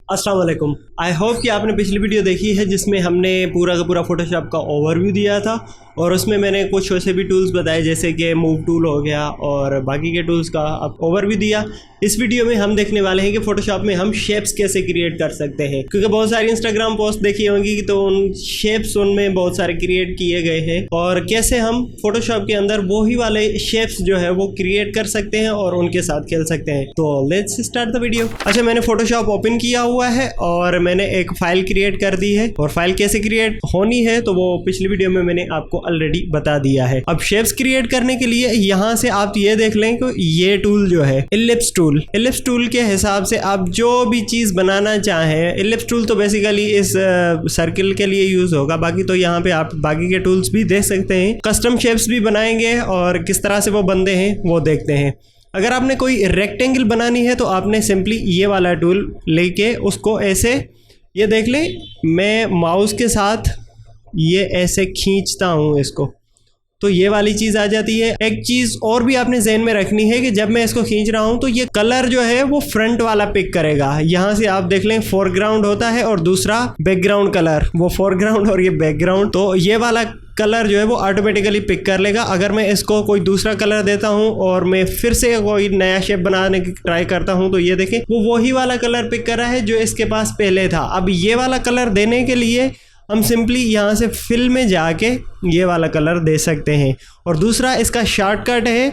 अस्सलाम वालेकुम। I hope कि आपने पिछली वीडियो देखी है जिसमें हमने पूरा का पूरा फोटोशॉप का ओवरव्यू दिया था और उसमें मैंने कुछ वैसे भी टूल्स बताए जैसे कि मूव टूल हो गया और बाकी के टूल्स का ओवरव्यू दिया। इस वीडियो में हम देखने वाले हैं कि फोटोशॉप में हम शेप्स कैसे क्रिएट कर सकते हैं, क्योंकि बहुत सारी इंस्टाग्राम पोस्ट देखी होंगी तो उन शेप्स उनमें बहुत सारे क्रिएट किए गए हैं और कैसे हम फोटोशॉप के अंदर वही वाले शेप्स जो है वो क्रिएट कर सकते हैं और उनके साथ खेल सकते हैं। तो लेट्स स्टार्ट द वीडियो। अच्छा, मैंने फोटोशॉप ओपन किया हुआ है और मैंने एक फाइल क्रिएट कर दी है और फाइल कैसे क्रिएट होनी है तो वो पिछली वीडियो में मैंने आपको ऑलरेडी बता दिया है। अब शेप्स क्रिएट करने के लिए यहाँ से आप ये देख लें कि ये टूल जो है इलिप्स टूल के हिसाब से आप जो भी चीज़ बनाना चाहें, इलिप्स टूल तो बेसिकली इस सर्किल के लिए यूज़ होगा, बाकी तो यहाँ पे आप बाकी के टूल्स भी देख सकते हैं। कस्टम शेप्स भी बनाएंगे और किस तरह से वो बनते हैं वो देखते हैं। अगर आपने कोई रेक्टेंगल बनानी है तो आपने सिंपली ये वाला टूल लेके उसको ऐसे, ये देख लें, मैं माउस के साथ ये ऐसे खींचता हूँ इसको तो ये वाली चीज़ आ जाती है। एक चीज़ और भी आपने ज़हन में रखनी है कि जब मैं इसको खींच रहा हूँ तो ये कलर जो है वो फ्रंट वाला पिक करेगा। यहाँ से आप देख लें फोरग्राउंड होता है और दूसरा बैकग्राउंड कलर, वो फोरग्राउंड और ये बैकग्राउंड, तो ये वाला कलर जो है वो ऑटोमेटिकली पिक कर लेगा। अगर मैं इसको कोई दूसरा कलर देता हूँ और मैं फिर से कोई नया शेप बनाने की ट्राई करता हूँ तो ये देखें वो वही वाला कलर पिक कर रहा है जो इसके पास पहले था। अब ये वाला कलर देने के लिए हम सिंपली यहाँ से फिल में जाके ये वाला कलर दे सकते हैं। और दूसरा इसका शॉर्टकट है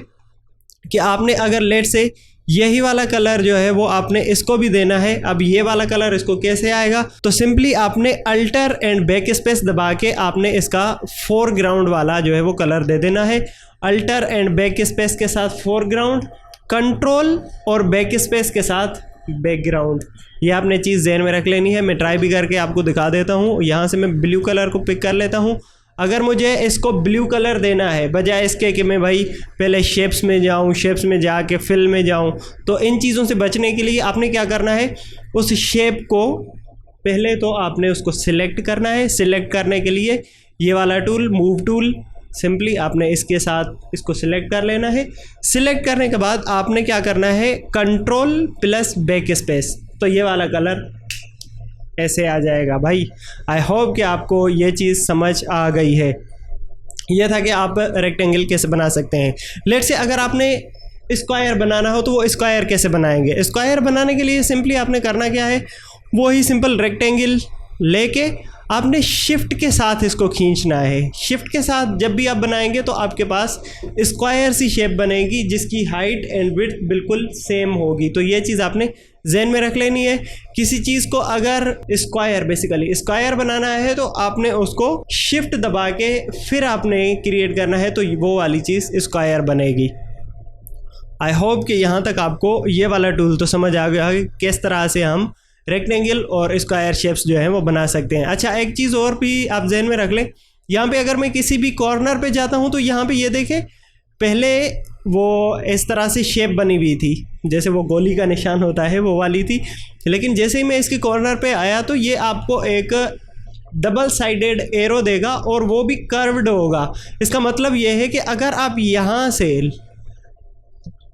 कि आपने अगर लेट से यही वाला कलर जो है वो आपने इसको भी देना है। अब ये वाला कलर इसको कैसे आएगा, तो सिंपली आपने अल्टर एंड बैक स्पेस दबा के आपने इसका फोरग्राउंड वाला जो है वो कलर दे देना है। अल्टर एंड बैक स्पेस के साथ फोरग्राउंड, कंट्रोल और बैक स्पेस के साथ बैकग्राउंड, ये आपने चीज़ ज़हन में रख लेनी है। मैं ट्राई भी करके आपको दिखा देता हूँ। यहाँ से मैं ब्लू कलर को पिक कर लेता हूँ। अगर मुझे इसको ब्लू कलर देना है बजाय इसके कि मैं भाई पहले शेप्स में जाऊँ, शेप्स में जाके फिल में जाऊँ, तो इन चीज़ों से बचने के लिए आपने क्या करना है, उस शेप को पहले तो आपने उसको सिलेक्ट करना है। सिलेक्ट करने के लिए ये वाला टूल मूव टूल, सिंपली आपने इसके साथ इसको सिलेक्ट कर लेना है। सिलेक्ट करने के बाद आपने क्या करना है, कंट्रोल प्लस बैक स्पेस, तो ये वाला कलर ऐसे आ जाएगा। भाई आई होप कि आपको ये चीज़ समझ आ गई है। ये था कि आप रेक्टेंगल कैसे बना सकते हैं। लेट से अगर आपने स्क्वायर बनाना हो तो वो स्क्वायर कैसे बनाएंगे। स्क्वायर बनाने के लिए सिंपली आपने करना क्या है, वो ही सिंपल रेक्टेंगल लेके आपने शिफ्ट के साथ इसको खींचना है। शिफ्ट के साथ जब भी आप बनाएंगे तो आपके पास स्क्वायर सी शेप बनेगी जिसकी हाइट एंड विड्थ बिल्कुल सेम होगी। तो ये चीज़ आपने ज़हन में रख लेनी है। किसी चीज़ को अगर स्क्वायर, बेसिकली स्क्वायर बनाना है तो आपने उसको शिफ्ट दबा के फिर आपने क्रिएट करना है तो वो वाली चीज़ स्क्वायर बनेगी। आई होप कि यहाँ तक आपको ये वाला टूल तो समझ आ गया कि किस तरह से हम रेक्टेंगल और स्क्वायर शेप्स जो हैं वो बना सकते हैं। अच्छा, एक चीज़ और भी आप जहन में रख लें, यहाँ पे अगर मैं किसी भी कॉर्नर पे जाता हूँ तो यहाँ पे ये देखें पहले वो इस तरह से शेप बनी हुई थी, जैसे वो गोली का निशान होता है वो वाली थी, लेकिन जैसे ही मैं इसके कॉर्नर पे आया तो ये आपको एक डबल साइडेड एरो देगा और वो भी कर्व्ड होगा। इसका मतलब ये है कि अगर आप यहाँ से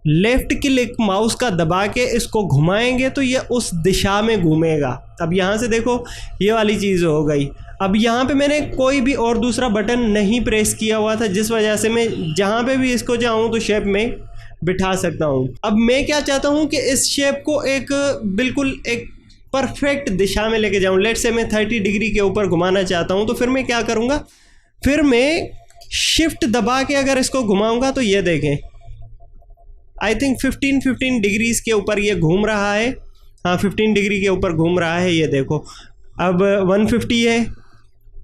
लेफ्ट क्लिक माउस का दबा के इसको घुमाएंगे तो ये उस दिशा में घूमेगा। अब यहाँ से देखो ये वाली चीज़ हो गई। अब यहाँ पे मैंने कोई भी और दूसरा बटन नहीं प्रेस किया हुआ था, जिस वजह से मैं जहाँ पे भी इसको चाहूँ तो शेप में बिठा सकता हूँ। अब मैं क्या चाहता हूँ कि इस शेप को एक बिल्कुल एक परफेक्ट दिशा में लेके जाऊँ। लेट से मैं 30 डिग्री के ऊपर घुमाना चाहता हूँ तो फिर मैं क्या करूँगा, फिर मैं शिफ्ट दबा के अगर इसको घुमाऊँगा तो ये देखें आई थिंक 15 डिग्रीज के ऊपर ये घूम रहा है। हाँ, 15 डिग्री के ऊपर घूम रहा है। ये देखो अब 150 है,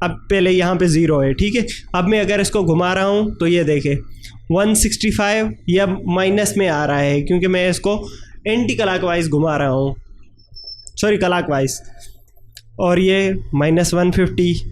अब पहले यहाँ पे 0 है, ठीक है। अब मैं अगर इसको घुमा रहा हूँ तो ये देखें 165 या माइनस में आ रहा है क्योंकि मैं इसको एंटी क्लॉकवाइज घुमा रहा हूँ, सॉरी क्लॉकवाइज, और ये -150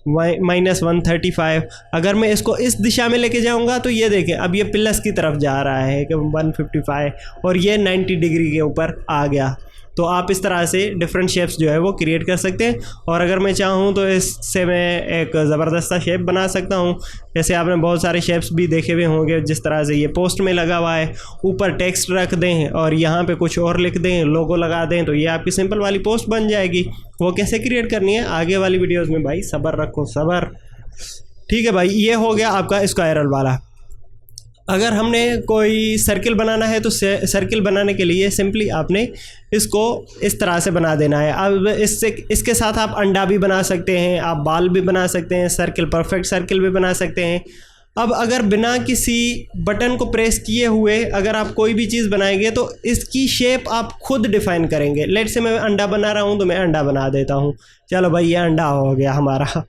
-135। अगर मैं इसको इस दिशा में लेके जाऊंगा तो ये देखें अब ये प्लस की तरफ जा रहा है कि 155 और ये 90 डिग्री के ऊपर आ गया। तो आप इस तरह से डिफरेंट शेप्स जो है वो क्रिएट कर सकते हैं। और अगर मैं चाहूँ तो इससे मैं एक ज़बरदस्त सा शेप बना सकता हूँ। जैसे आपने बहुत सारे शेप्स भी देखे हुए होंगे, जिस तरह से ये पोस्ट में लगा हुआ है, ऊपर टेक्स्ट रख दें और यहाँ पे कुछ और लिख दें, लोगो लगा दें, तो ये आपकी सिंपल वाली पोस्ट बन जाएगी। वो कैसे क्रिएट करनी है आगे वाली वीडियोज़ में भाई, सब्र रखो सब्र। ठीक है भाई, ये हो गया आपका स्क्वायरल वाला। अगर हमने कोई सर्किल बनाना है तो सर्किल बनाने के लिए सिंपली आपने इसको इस तरह से बना देना है। अब इसके साथ आप अंडा भी बना सकते हैं, आप बाल भी बना सकते हैं, सर्किल परफेक्ट सर्किल भी बना सकते हैं। अब अगर बिना किसी बटन को प्रेस किए हुए अगर आप कोई भी चीज़ बनाएंगे तो इसकी शेप आप खुद डिफाइन करेंगे। लेट से मैं अंडा बना रहा हूँ तो मैं अंडा बना देता हूँ, चलो भाई ये अंडा हो गया हमारा।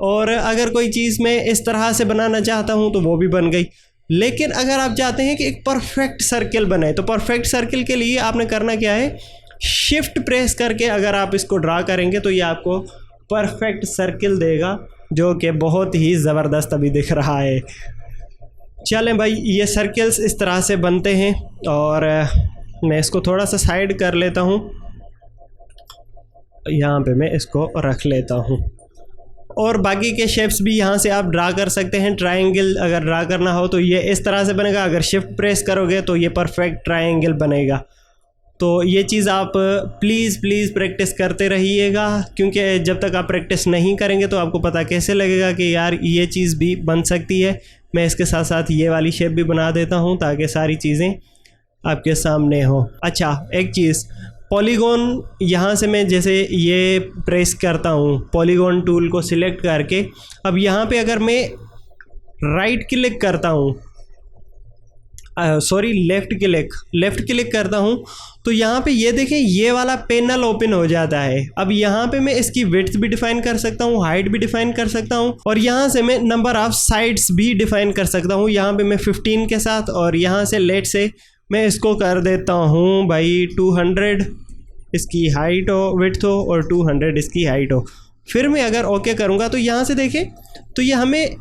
और अगर कोई चीज़ मैं इस तरह से बनाना चाहता हूँ तो वो भी बन गई। लेकिन अगर आप चाहते हैं कि एक परफेक्ट सर्किल बने, तो परफेक्ट सर्किल के लिए आपने करना क्या है, शिफ्ट प्रेस करके अगर आप इसको ड्रा करेंगे तो ये आपको परफेक्ट सर्किल देगा, जो कि बहुत ही ज़बरदस्त अभी दिख रहा है। चलें भाई, ये सर्किल्स इस तरह से बनते हैं और मैं इसको थोड़ा सा साइड कर लेता हूँ, यहाँ पे मैं इसको रख लेता हूँ। और बाकी के शेप्स भी यहाँ से आप ड्रा कर सकते हैं। ट्रायंगल अगर ड्रा करना हो तो ये इस तरह से बनेगा, अगर शिफ्ट प्रेस करोगे तो ये परफेक्ट ट्रायंगल बनेगा। तो ये चीज़ आप प्लीज़ प्रैक्टिस करते रहिएगा, क्योंकि जब तक आप प्रैक्टिस नहीं करेंगे तो आपको पता कैसे लगेगा कि यार ये चीज़ भी बन सकती है। मैं इसके साथ साथ ये वाली शेप भी बना देता हूँ ताकि सारी चीज़ें आपके सामने हो। अच्छा, एक चीज़, पॉलीगॉन यहाँ से मैं जैसे ये प्रेस करता हूँ, पॉलीगॉन टूल को सिलेक्ट करके, अब यहाँ पे अगर मैं राइट क्लिक करता हूँ, लेफ़्ट क्लिक करता हूँ, तो यहाँ पे ये देखें ये वाला पैनल ओपन हो जाता है। अब यहाँ पे मैं इसकी विड्थ भी डिफ़ाइन कर सकता हूँ, हाइट भी डिफ़ाइन कर सकता हूँ, और यहाँ से मैं नंबर ऑफ़ साइड्स भी डिफ़ाइन कर सकता हूँ। यहाँ पे मैं 15 के साथ, और यहाँ से लेट से मैं इसको कर देता हूँ भाई 200 इसकी हाइट हो, विड्थ हो, और 200 इसकी हाइट हो। फिर मैं अगर ओके करूँगा तो यहाँ से देखें तो ये हमें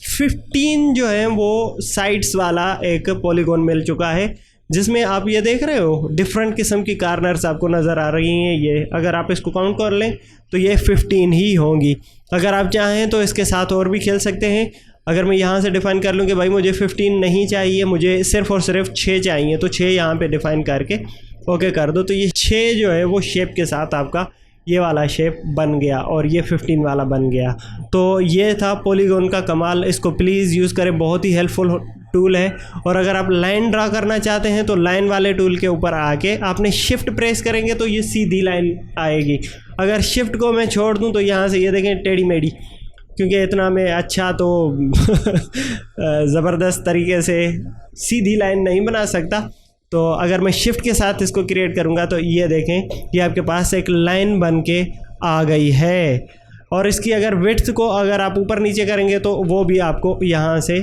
15 जो है वो साइड्स वाला एक पॉलीगॉन मिल चुका है, जिसमें आप ये देख रहे हो डिफरेंट किस्म की कार्नर्स आपको नज़र आ रही हैं। ये अगर आप इसको काउंट कर लें तो ये 15 ही होंगी। अगर आप चाहें तो इसके साथ और भी खेल सकते हैं। अगर मैं यहाँ से डिफ़ाइन कर लूँ कि भाई मुझे 15 नहीं चाहिए, मुझे सिर्फ़ और सिर्फ 6 चाहिए, तो 6 यहाँ पे डिफ़ाइन करके ओके कर दो, तो ये 6 जो है वो शेप के साथ आपका ये वाला शेप बन गया और ये 15 वाला बन गया। तो ये था पॉलीगॉन का कमाल, इसको प्लीज़ यूज़ करें, बहुत ही हेल्पफुल टूल है। और अगर आप लाइन ड्रा करना चाहते हैं तो लाइन वाले टूल के ऊपर आके आपने शिफ्ट प्रेस करेंगे तो ये सीधी लाइन आएगी। अगर शिफ्ट को मैं छोड़ दूं तो यहाँ से ये देखें टेढ़ी मेढ़ी, क्योंकि इतना मैं अच्छा तो ज़बरदस्त तरीके से सीधी लाइन नहीं बना सकता। तो अगर मैं शिफ्ट के साथ इसको क्रिएट करूँगा तो ये देखें ये आपके पास एक लाइन बन के आ गई है। और इसकी अगर विड्थ को अगर आप ऊपर नीचे करेंगे तो वो भी आपको यहाँ से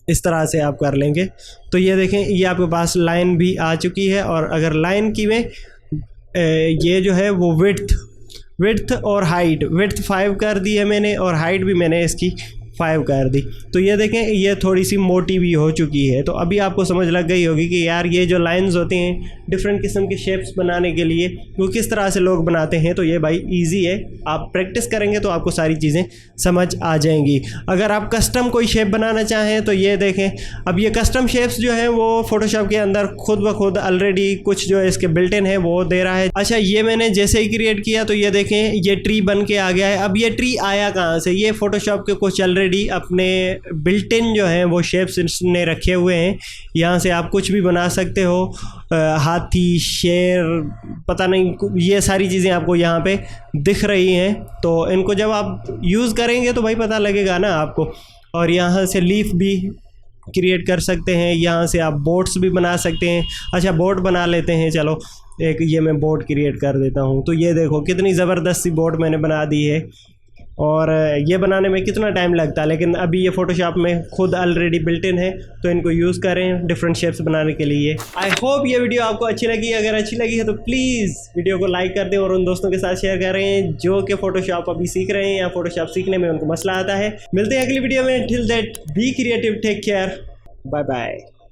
इस तरह से आप कर लेंगे। तो ये देखें ये आपके पास लाइन भी आ चुकी है। और अगर लाइन की में ये जो है वो विड्थ और हाइट, विड्थ 5 कर दी है मैंने और हाइट भी मैंने इसकी 5 कर दी। तो ये देखें ये थोड़ी सी मोटी भी हो चुकी है। तो अभी आपको समझ लग गई होगी कि यार ये जो लाइंस होते हैं डिफरेंट किस्म के शेप्स बनाने के लिए वो किस तरह से लोग बनाते हैं। तो ये भाई इजी है, आप प्रैक्टिस करेंगे तो आपको सारी चीज़ें समझ आ जाएंगी। अगर आप कस्टम कोई शेप बनाना चाहें तो ये देखें, अब ये कस्टम शेप्स जो हैं वो फोटोशॉप के अंदर खुद ब खुद ऑलरेडी कुछ जो है इसके बिल्ट इन है वो दे रहा है। अच्छा, ये मैंने जैसे ही क्रिएट किया तो ये देखें ये ट्री बन के आ गया है। अब ये ट्री आया कहाँ से, ये फोटोशॉप के कुछ ऑलरेडी अपने बिल्ट इन जो हैं वो शेप्स ने रखे हुए हैं। यहाँ से आप कुछ भी बना सकते हो, हाथी, शेर, पता नहीं, ये सारी चीज़ें आपको यहाँ पे दिख रही हैं। तो इनको जब आप यूज़ करेंगे तो भाई पता लगेगा ना आपको। और यहाँ से लीफ भी क्रिएट कर सकते हैं, यहाँ से आप बोट्स भी बना सकते हैं। अच्छा, बोट बना लेते हैं, चलो एक ये मैं बोट क्रिएट कर देता हूँ। तो ये देखो कितनी ज़बरदस्त सी बोट मैंने बना दी है। और ये बनाने में कितना टाइम लगता है, लेकिन अभी ये फोटोशॉप में खुद ऑलरेडी बिल्ट इन है। तो इनको यूज़ करें डिफरेंट शेप्स बनाने के लिए। आई होप ये वीडियो आपको अच्छी लगी। अगर अच्छी लगी है तो प्लीज़ वीडियो को लाइक कर दें और उन दोस्तों के साथ शेयर करें जो कि फोटोशॉप अभी सीख रहे हैं या फोटोशॉप सीखने में उनको मसला आता है। मिलते हैं अगली वीडियो में। Till that be creative, take care, bye bye.